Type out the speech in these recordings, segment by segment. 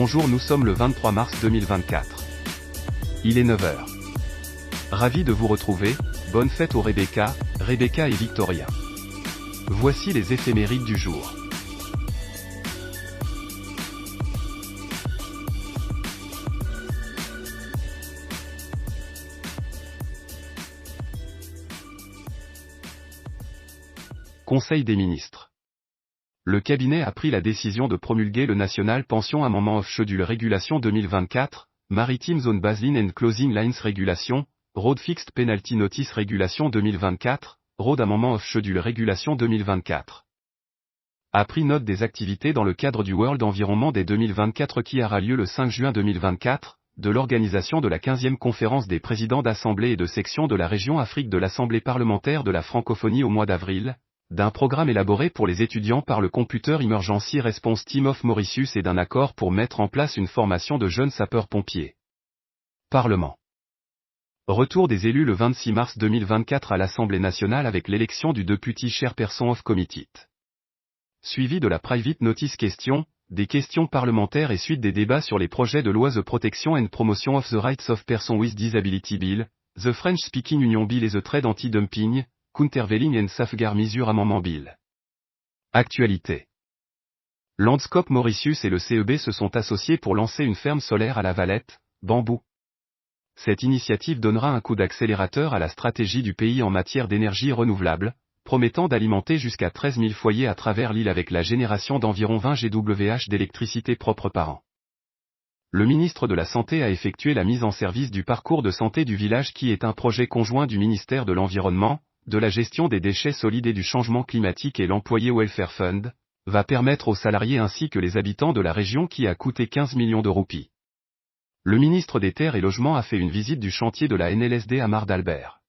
Bonjour, nous sommes le 23 mars 2024. Il est 9 h. Ravi de vous retrouver, bonne fête aux Rebecca et Victoria. Voici les éphémérides du jour. Conseil des ministres. Le cabinet a pris la décision de promulguer le National Pension Amendment of Schedule Regulation 2024, Maritime Zone Baseline and Closing Lines Regulation, Road Fixed Penalty Notice Regulation 2024, Road Amendment of Schedule Regulation 2024. A pris note des activités dans le cadre du World Environment Day 2024 qui aura lieu le 5 juin 2024, de l'organisation de la 15e conférence des présidents d'assemblée et de section de la région Afrique de l'Assemblée parlementaire de la francophonie au mois d'avril, d'un programme élaboré pour les étudiants par le Computer Emergency Response Team of Mauritius et d'un accord pour mettre en place une formation de jeunes sapeurs-pompiers. Parlement. Retour des élus le 26 mars 2024 à l'Assemblée nationale avec l'élection du Deputy Chairperson of Committee. Suivi de la Private Notice Question, des questions parlementaires et suite des débats sur les projets de loi The Protection and Promotion of the Rights of Persons with Disability Bill, The French Speaking Union Bill et The Trade Anti-Dumping, Countervailing and Safeguard Measure Amendment Bill. Actualité. Landscope Mauritius et le CEB se sont associés pour lancer une ferme solaire à la Valette, Bambou. Cette initiative donnera un coup d'accélérateur à la stratégie du pays en matière d'énergie renouvelable, promettant d'alimenter jusqu'à 13 000 foyers à travers l'île avec la génération d'environ 20 GWh d'électricité propre par an. Le ministre de la Santé a effectué la mise en service du parcours de santé du village qui est un projet conjoint du ministère de l'Environnement, de la gestion des déchets solides et du changement climatique et l'Employé Welfare Fund, va permettre aux salariés ainsi que les habitants de la région qui a coûté 15 millions de roupies. Le ministre des Terres et Logements a fait une visite du chantier de la NLSD à Mar d'Albert.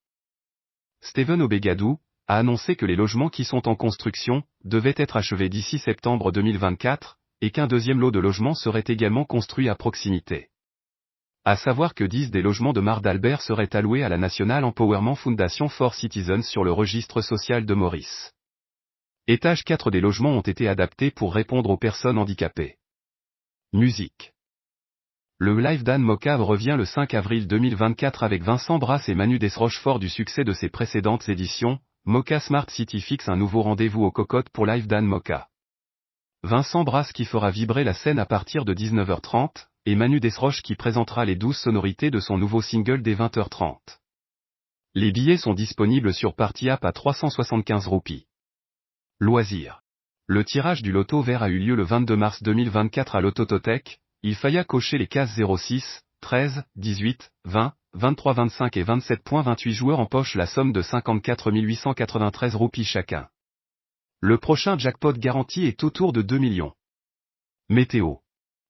Stephen Obegadou a annoncé que les logements qui sont en construction devaient être achevés d'ici septembre 2024, et qu'un deuxième lot de logements serait également construit à proximité. À savoir que 10 des logements de Mar d'Albert seraient alloués à la National Empowerment Foundation for Citizens sur le registre social de Maurice. Étage 4 des logements ont été adaptés pour répondre aux personnes handicapées. Musique. Le Live Dan Mocha revient le 5 avril 2024 avec Vincent Brasse et Manu Desroches fort du succès de ses précédentes éditions. Mocha Smart City fixe un nouveau rendez-vous aux cocottes pour Live Dan Mocha. Vincent Brasse qui fera vibrer la scène à partir de 19 h 30, et Manu Desroches qui présentera les douces sonorités de son nouveau single dès 20 h 30. Les billets sont disponibles sur Party App à 375 roupies. Loisirs. Le tirage du loto vert a eu lieu le 22 mars 2024 à l'Autotothèque, il fallait cocher les cases 06, 13, 18, 20, 23, 25 et 27.28 joueurs en poche la somme de 54 893 roupies chacun. Le prochain jackpot garanti est autour de 2 millions. Météo.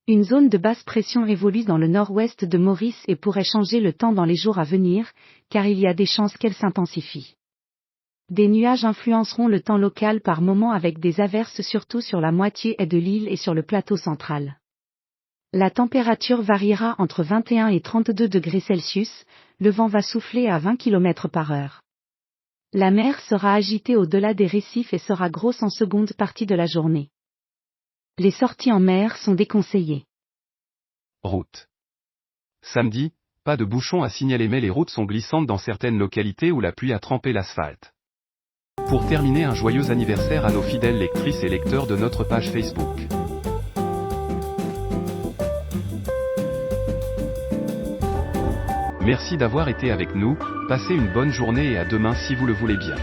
Une zone de basse pression évolue dans le nord-ouest de Maurice et pourrait changer le temps dans les jours à venir, car il y a des chances qu'elle s'intensifie. Des nuages influenceront le temps local par moments avec des averses surtout sur la moitié est de l'île et sur le plateau central. La température variera entre 21 et 32 degrés Celsius, le vent va souffler à 20 km par heure. La mer sera agitée au-delà des récifs et sera grosse en seconde partie de la journée. Les sorties en mer sont déconseillées. Route. Samedi, pas de bouchons à signaler mais les routes sont glissantes dans certaines localités où la pluie a trempé l'asphalte. Pour terminer, un joyeux anniversaire à nos fidèles lectrices et lecteurs de notre page Facebook. Merci d'avoir été avec nous, passez une bonne journée et à demain si vous le voulez bien.